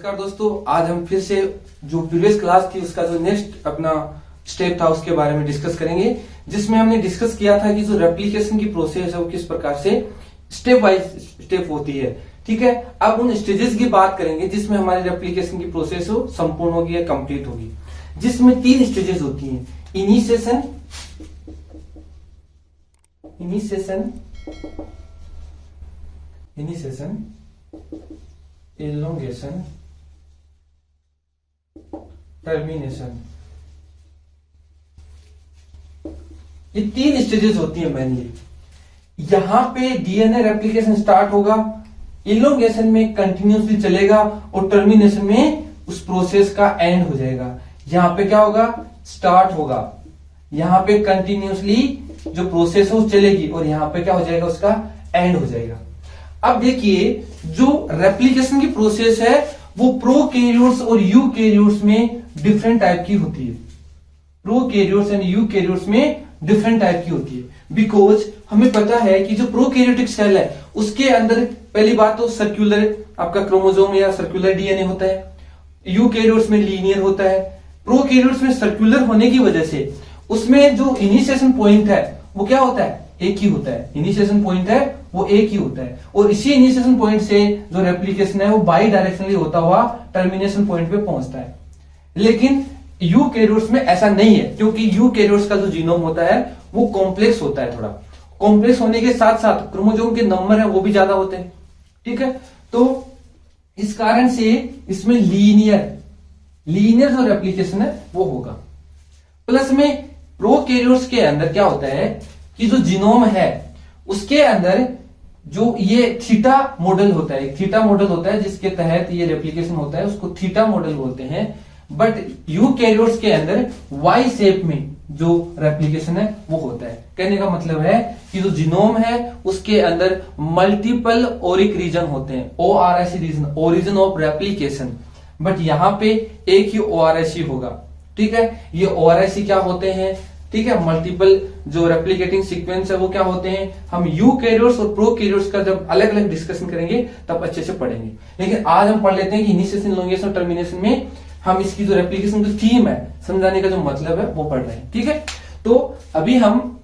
नमस्कार दोस्तों, आज हम फिर से जो प्रीवियस क्लास थी उसका जो नेक्स्ट अपना स्टेप था उसके बारे में डिस्कस करेंगे, जिसमें हमने डिस्कस किया था कि जो रेप्लिकेशन की प्रोसेस है वो किस प्रकार से स्टेप बाय स्टेप होती है। ठीक है, अब उन स्टेजेस की बात करेंगे जिसमें हमारी रेप्लिकेशन की प्रोसेस हो संपूर्ण होगी या कंप्लीट होगी, जिसमें 3 स्टेजेस होती हैं। Initiation, elongation, termination. ये 3 स्टेजेस होती है मेनली। यहां पे डीएनए रेप्लिकेशन स्टार्ट होगा, इलोंगेशन में कंटिन्यूसली चलेगा और टर्मिनेशन में उस प्रोसेस का एंड हो जाएगा। यहां पे क्या होगा, स्टार्ट होगा, यहां पे कंटिन्यूसली जो प्रोसेस है वो चलेगी और यहां पे क्या हो जाएगा, उसका एंड हो जाएगा। अब देखिए, जो रेप्लिकेशन की प्रोसेस है वो प्रोकैरियोट्स और यूकैरियोट्स में डिफरेंट टाइप की होती है। प्रोकैरियोट्स एंड यूकैरियोट्स में डिफरेंट टाइप की होती है। बिकॉज हमें पता है कि जो प्रोकैरियोटिक सेल है उसके अंदर पहली बात तो सर्कुलर आपका क्रोमोसोम या सर्कुलर डीएनए होता है, यूकैरियोट्स में लीनियर होता है। प्रोकैरियोट्स में सर्कुलर होने की वजह से उसमें जो इनिशिएशन पॉइंट है वो क्या होता है, एक ही होता है। इनिशिएशन पॉइंट है वो एक ही होता है और इसी इनिशिएशन पॉइंट से जो रेप्लिकेशन है वो बाई डायरेक्शनली होता हुआ टर्मिनेशन पॉइंट पे पहुंचता है। लेकिन यूकैरियोट्स में ऐसा नहीं है, क्योंकि यूकैरियोट्स का जो जीनोम होता है वो कॉम्प्लेक्स होता है। थोड़ा कॉम्प्लेक्स होने के साथ साथ क्रोमोसोम के नंबर है वो भी ज्यादा होते हैं। ठीक है, तो इस कारण से इसमें लीनियर जो रेप्लिकेशन है वो होगा। प्लस में प्रोकैरियोट्स के अंदर क्या होता है कि जो जीनोम है उसके अंदर जो ये थीटा मॉडल होता है, थीटा मॉडल होता है जिसके तहत ये रेप्लिकेशन होता है, उसको थीटा मॉडल बोलते हैं। बट यूकैरियोट्स के अंदर वाई शेप में जो रेप्लिकेशन है वो होता है। कहने का मतलब है कि जो जीनोम है उसके अंदर मल्टीपल ओरिक रीजन होते हैं, ORIC region, origin of replication. But यहां पे एक ही ORIC होगा। ठीक है, ये ORIC क्या होते हैं, ठीक है, मल्टीपल जो रेप्लिकेटिंग सीक्वेंस है वो क्या होते हैं। हम यूकैरियोट्स और प्रोकैरियोट्स का जब अलग अलग डिस्कशन करेंगे तब अच्छे से पढ़ेंगे। लेकिन आज हम पढ़ लेते हैं कि इनिशिएशन, इलोंगेशन, टर्मिनेशन में हम इसकी जो रेप्लिकेशन की थीम है, समझाने का जो मतलब है वो पढ़ रहे हैं। ठीक है, तो अभी हम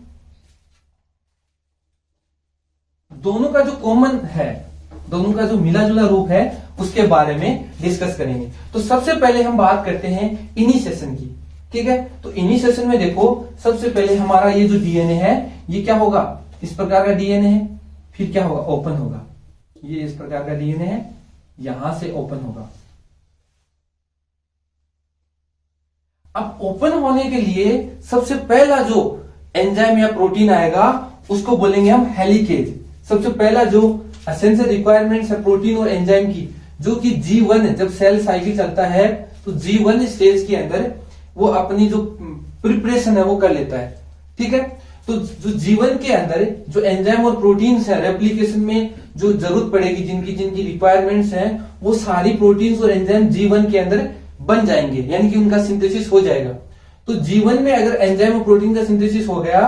दोनों का जो कॉमन है, दोनों का जो मिला जुला रूप है उसके बारे में डिस्कस करेंगे। तो सबसे पहले हम बात करते हैं इनिशिएशन की। ठीक है, तो इनिशिएशन में देखो, सबसे पहले हमारा ये जो डीएनए है ये क्या होगा, इस प्रकार का डीएनए है, फिर क्या होगा, ओपन होगा। ये इस प्रकार का डीएनए है, यहां से ओपन होगा। अब ओपन होने के लिए सबसे पहला जो एंजाइम या प्रोटीन आएगा उसको बोलेंगे हम हेलिकेज। सबसे पहला जो एसेंशियल रिक्वायरमेंट्स है प्रोटीन और एंजाइम की, जो कि G1 जब सेल साइकिल चलता है तो G1 स्टेज के अंदर वो अपनी जो प्रिपरेशन है वो कर लेता है। ठीक है, तो जो G1 के अंदर जो एंजाइम और प्रोटीन्स है रेप्लिकेशन में जो जरूरत पड़ेगी, जिनकी रिक्वायरमेंट्स हैं, वो सारी प्रोटीन्स और एंजाइम G1 के अंदर बन जाएंगे, यानी कि उनका सिंथेसिस हो जाएगा। तो G1 में अगर एंजाइम और प्रोटीन का सिंथेसिस हो गया,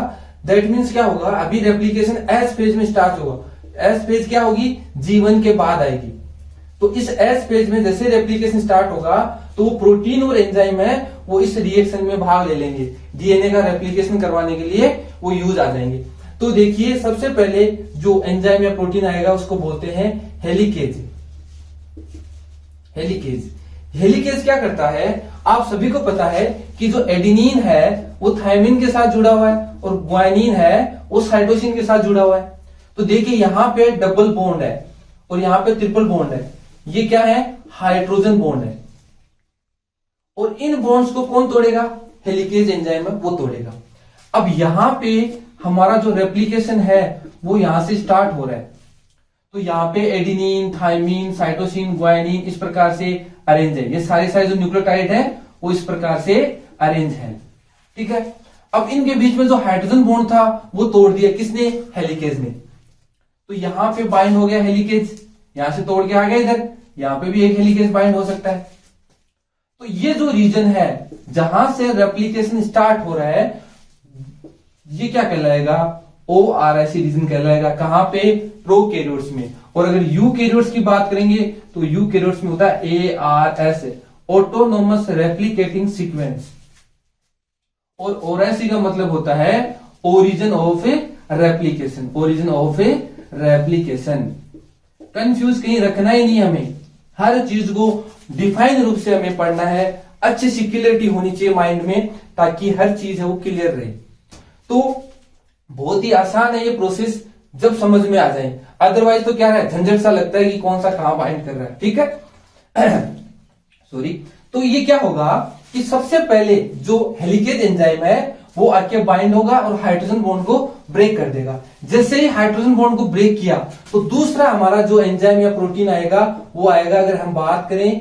दैट मीन्स क्या होगा, अभी रेप्लिकेशन एस फेज में स्टार्ट होगा। एस फेज क्या होगी, G1 के बाद आएगी। तो इस एस फेज में जैसे रेप्लिकेशन स्टार्ट होगा तो वो प्रोटीन और एंजाइम है वो इस रिएक्शन में भाग ले लेंगे, डीएनए का रेप्लिकेशन करवाने के लिए वो यूज आ जाएंगे। तो देखिए, सबसे पहले जो एंजाइम या प्रोटीन आएगा उसको बोलते हैं हेलिकेज। हेलिकेज क्या करता है, आप सभी को पता है कि जो एडेनिन है वो थायमिन के साथ जुड़ा हुआ है और ग्वानिन है वो साइटोसिन के साथ जुड़ा हुआ है। तो देखिए, यहां पे डबल बॉन्ड है और यहां पे ट्रिपल बॉन्ड है। ये क्या है, हाइड्रोजन बॉन्ड है। और इन बॉन्ड्स को कौन तोड़ेगा, हेलिकेज एंजाइम है वो तोड़ेगा। अब यहां पे हमारा जो रेप्लिकेशन है वो यहां से स्टार्ट हो रहा है। तो यहां पे एडेनिन, थायमिन, साइटोसिन, ग्वानिन इस प्रकार से अरेंज है। ये सारे जो न्यूक्लियोटाइड है वो इस प्रकार से अरेंज है। ठीक है, अब इनके बीच में जो हाइड्रोजन बॉन्ड था वो तोड़ दिया किसने, हेलिकेज ने। तो यहां पे बाइंड हो गया हेलिकेज, यहां से तोड़ के आ गया इधर, यहां पे भी एक हेलिकेज बाइंड हो सकता है। तो ये जो रीजन है जहां से रेप्लिकेशन स्टार्ट हो रहा है ये क्या कहलाएगा, ORS रीजन कहलाएगा। कहां पे? प्रोकैरियोट्स में। और अगर यूकैरियोट्स की बात करेंगे तो यूकैरियोट्स में होता है ARS, ऑटोनोमस रेप्लिकेटिंग सीक्वेंस। और ओरेसी का मतलब होता है origin of replication, origin of replication. Confuse कहीं रखना ही नहीं हमें, हर चीज को डिफाइन रूप से हमें पढ़ना है, अच्छी सी क्लियरिटी होनी चाहिए माइंड में, ताकि हर चीज है वो क्लियर रहे। तो बहुत ही आसान है ये प्रोसेस जब समझ में आ जाए, अदरवाइज तो क्या है, झंझट सा लगता है कि कौन सा कहां बाइंड कर रहा है। ठीक है सॉरी। तो ये क्या होगा कि सबसे पहले जो हेलिकेज एंजाइम है वो आके बाइंड होगा और हाइड्रोजन बॉन्ड को ब्रेक कर देगा। जैसे ही हाइड्रोजन बॉन्ड को ब्रेक किया तो दूसरा हमारा जो एंजाइम या प्रोटीन आएगा वो आएगा, अगर हम बात करें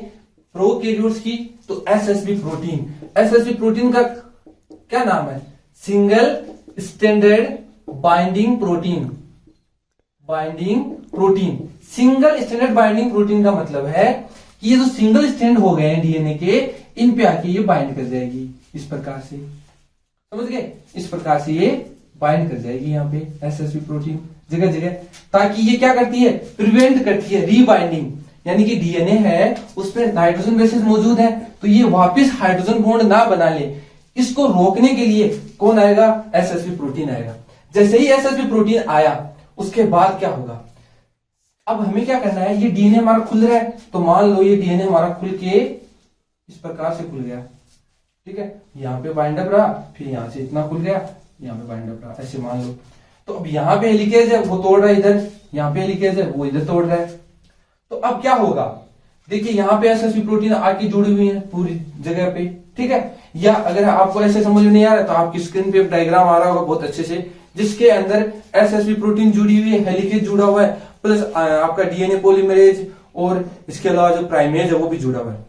प्रोकैरियोट्स की तो एसएसबी प्रोटीन। एसएसबी प्रोटीन का क्या नाम है? Single standard binding protein. Binding protein, single standard binding protein का मतलब है कि ये जो सिंगल स्टैंड हो गए हैं डीएनए के, इन पे आके ये बाइंड कर जाएगी इस प्रकार से, समझ गए? इस प्रकार से ये बाइंड कर जाएगी यहाँ पे एसएसबी प्रोटीन जगह जगह, ताकि ये क्या करती है? प्रिवेंट करती है रीबाइंडिंग। यानी कि डीएनए है उसमें नाइट्रोजन बेसिस मौजूद है, तो ये वापस हाइड्रोजन बॉन्ड ना बना ले, इसको रोकने के लिए कौन आएगा? एसएसबी प्रोटीन आएगा। जैसे ही एसएसबी प्रोटीन आया उसके बाद क्या होगा? अब हमें क्या करना है, ये डीएनए हमारा खुल रहा है, तो मान लो ये डीएनए हमारा खुल के इस प्रकार से खुल गया, ठीक है, यहाँ पे बाइंड अप रहा, फिर यहां से इतना खुल गया, यहाँ पे बाइंड अप रहा, ऐसे मान लो। तो अब यहाँ पे हेलिकेज है वो तोड़ रहा है इधर, यहाँ पे हेलिकेज है वो इधर तोड़ रहा है। तो अब क्या होगा? देखिए यहाँ पे एसएसबी प्रोटीन आके जुड़ी हुई है पूरी जगह पे, ठीक है। या अगर आपको ऐसे समझ में नहीं आ रहा तो आपकी स्क्रीन पे डायग्राम आ रहा होगा बहुत अच्छे से, जिसके अंदर एसएसबी प्रोटीन जुड़ी हुई है, हेलिकेज जुड़ा हुआ है, प्लस आपका डीएनए पॉलीमरेज और इसके अलावा जो प्राइमेज है वो भी जुड़ा हुआ है।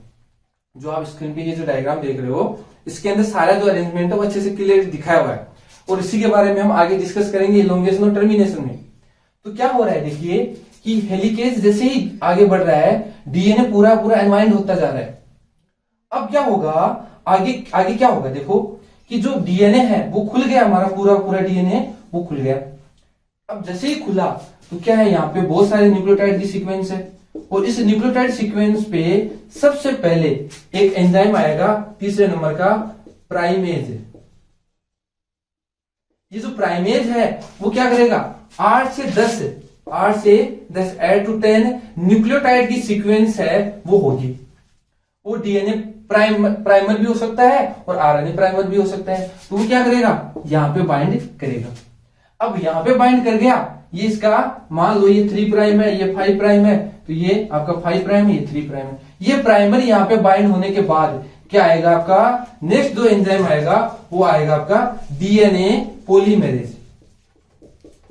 जो आप स्क्रीन पे ये जो डायग्राम देख रहे हो इसके अंदर सारा जो अरेंजमेंट है वो अच्छे से क्लियर दिखाया हुआ है, और इसी के बारे में हम आगे डिस्कस करेंगे इलोंगेशन और टर्मिनेशन में। तो क्या हो रहा है, देखिए कि हेलिकेज जैसे ही आगे बढ़ रहा है डीएनए पूरा पूरा अनवाइंड होता जा रहा है। अब क्या होगा आगे? आगे क्या होगा? देखो कि जो डीएनए है वो खुल गया, हमारा पूरा पूरा डीएनए वो खुल गया। अब जैसे ही खुला तो क्या है, यहाँ पे बहुत सारे न्यूक्लियोटाइड की सीक्वेंस है, और इस न्यूक्लियोटाइड सीक्वेंस पे सबसे पहले एक एंजाइम आएगा तीसरे नंबर का, प्राइमेज। ये जो प्राइमेज है वो क्या करेगा? 8 से 10 ऐड टू 10 न्यूक्लियोटाइड की सीक्वेंस है वो होगी। वो डीएनए प्राइमर भी हो सकता है और आरएनए प्राइमर भी हो सकता है। तो वो क्या करेगा? यहाँ पे बाइंड करेगा। अब यहाँ पे बाइंड कर गया, ये इसका मान लो ये 3 प्राइम है, ये 5 प्राइम है, तो ये आपका 5 प्राइम है, ये 3 प्राइम है। ये प्राइमर यहाँ पे बाइंड होने के बाद क्या आएगा आपका? नेक्स्ट जो एंजाइम आएगा वो आएगा आपका डीएनए पॉलीमरेज।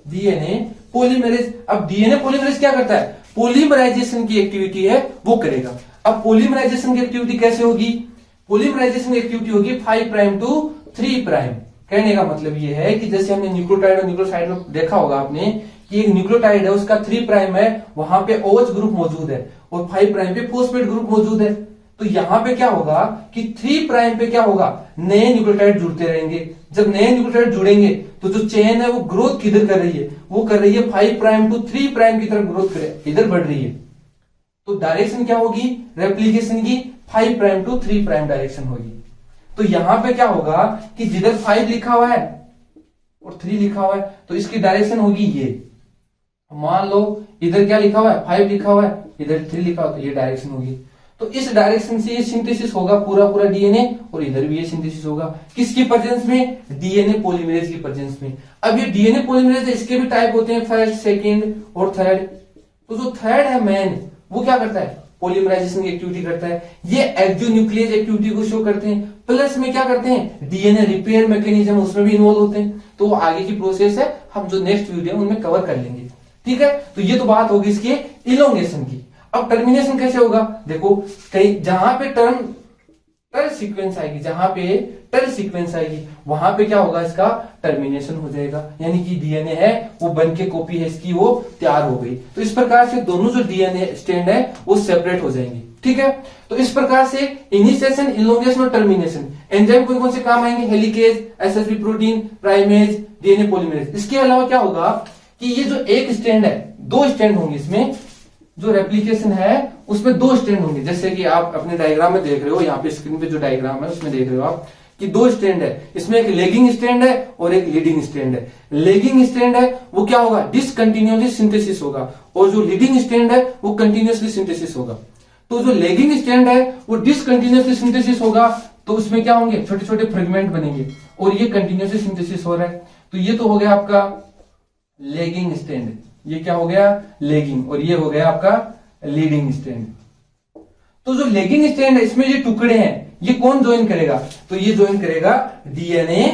DNA polymerase. अब डीएनए पॉलीमरेज क्या करता है? पॉलीमराइजेशन की एक्टिविटी है वो करेगा। अब पॉलीमराइजेशन की एक्टिविटी कैसे होगी? पॉलीमराइजेशन की एक्टिविटी होगी 5 प्राइम टू 3 प्राइम। कहने का मतलब ये है कि जैसे हमने न्यूक्लियोटाइड और न्यूक्लियोसाइड में देखा होगा आपने कि एक न्यूक्लियोटाइड है उसका 3 प्राइम है, वहां पे OH ग्रुप मौजूद है, और 5 प्राइम पे फॉस्फेट ग्रुप मौजूद है। तो यहां पे क्या होगा कि 3 प्राइम पे क्या होगा? नए न्यूक्लियोटाइड जुड़ते रहेंगे। जब नए न्यूक्लियोटाइड जुड़ेंगे तो जो चेन है वो ग्रोथ किधर कर रही है? वो कर रही है 5 प्राइम टू 3 प्राइम की तरफ ग्रोथ करे, इधर बढ़ रही है। तो डायरेक्शन क्या होगी रेप्लीकेशन की? 5 प्राइम टू 3 प्राइम डायरेक्शन होगी। तो यहां पे क्या होगा कि जिधर 5 लिखा हुआ है और 3 लिखा हुआ है तो इसकी डायरेक्शन होगी ये। मान लो इधर क्या लिखा हुआ है? 5 लिखा हुआ है, इधर 3 लिखा हुआ है, तो ये डायरेक्शन होगी। तो इस डायरेक्शन से ये सिंथेसिस होगा पूरा पूरा डीएनए, और इधर भी ये सिंथेसिस होगा। किसकी प्रेजेंस में? डीएनए पॉलीमरेज की प्रेजेंस में। अब ये डीएनए पॉलीमरेज इसके भी टाइप होते हैं, फर्स्ट, सेकंड और थर्ड। तो जो थर्ड है मैन, वो क्या करता है? पॉलीमराइजेशन की एक्टिविटी करता है। ये एक्सोन्यूक्लियस एक्टिविटी को शो करते हैं, प्लस में क्या करते हैं? डीएनए रिपेयर मैकेनिज्म उसमें भी इन्वॉल्व होते हैं। तो वो आगे की प्रोसेस है, हम जो नेक्स्ट वीडियो उनमें कवर कर लेंगे, ठीक है। तो ये तो बात होगी इसकी इलोंगेशन की। अब टर्मिनेशन कैसे होगा? देखो कहीं जहां पे टर्म सीक्वेंस आएगी, जहां पे टर्म सीक्वेंस आएगी वहां पे क्या होगा? इसका टर्मिनेशन हो जाएगा, यानी कि डीएनए है वो बन के कॉपी है इसकी वो तैयार हो गई। तो इस प्रकार से दोनों जो डीएनए स्टैंड है वो सेपरेट हो जाएंगे, ठीक है। तो इस प्रकार से इनिशिएशन, इलोंगेशन और टर्मिनेशन एंजाइम कौन कौन से काम आएंगे, helicase, SSP protein, primase, DNA polymerase. इसके अलावा क्या होगा कि ये जो एक स्टैंड है, दो स्टैंड होंगे इसमें, जो रेप्लिकेशन है उसमें दो स्टैंड होंगे। जैसे कि आप अपने डायग्राम में देख रहे हो, यहाँ पे स्क्रीन पे जो डायग्राम है उसमें देख रहे हो आप कि दो स्टैंड है, इसमें एक लेगिंग स्टैंड है और एक लीडिंग स्टैंड है। लेगिंग स्टैंड है वो क्या होगा, डिसकंटिन्यूअसली सिंथेसिस होगा, और जो लीडिंग स्टैंड है वो कंटिन्यूअसली सिंथेसिस होगा। तो जो लेगिंग स्टैंड है वो डिसकंटिन्यूअसली सिंथेसिस होगा, तो उसमें क्या होंगे, छोटे छोटे फ्रेगमेंट बनेंगे, और ये कंटिन्यूअसली सिंथेसिस हो रहा है। तो ये तो हो गया आपका लेगिंग स्टैंड, ये क्या हो गया लेगिंग, और ये हो गया आपका लीडिंग स्टैंड। तो जो लेगिंग स्टैंड है इसमें ये टुकड़े हैं, ये कौन ज्वाइन करेगा, तो ये ज्वाइन करेगा डीएनए,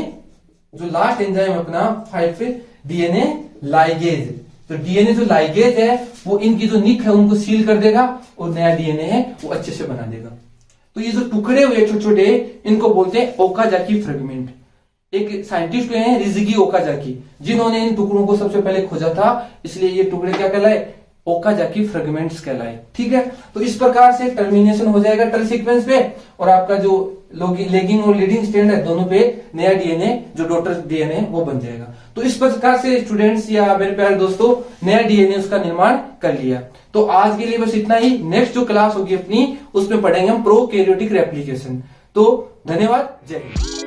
जो लास्ट एंजाइम अपना 5 पे डीएनए लाइगेज। तो डीएनए जो लाइगेज है वो इनकी जो निक है उनको सील कर देगा, और नया डीएनए है वो अच्छे से बना देगा। तो ये जो टुकड़े हुए छोटे छोटे, इनको बोलते हैं ओकाजाकी फ्रेगमेंट। एक साइंटिस्ट हैं रिजुकी ओकाजाकी, जिन्होंने इन टुकड़ों को सबसे पहले खोजा था, इसलिए ये टुकड़े क्या कहलाए, ओकाजाकी फ्रेगमेंट्स कहलाए। ठीक है, तो इस प्रकार से टर्मिनेशन हो जाएगा टेल सीक्वेंस पे, और आपका जो लेगिंग और लीडिंग स्टैंड है दोनों पे नया डीएनए, जो डॉटर डीएनए वो बन जाएगा। तो इस प्रकार से स्टूडेंट्स या मेरे प्यारे दोस्तों, नया डीएनए उसका निर्माण कर लिया। तो आज के लिए बस इतना ही। नेक्स्ट जो क्लास होगी अपनी, उसमें पढ़ेंगे हम प्रोकैरियोटिक रेप्लिकेशन। तो धन्यवाद, जय हिंद।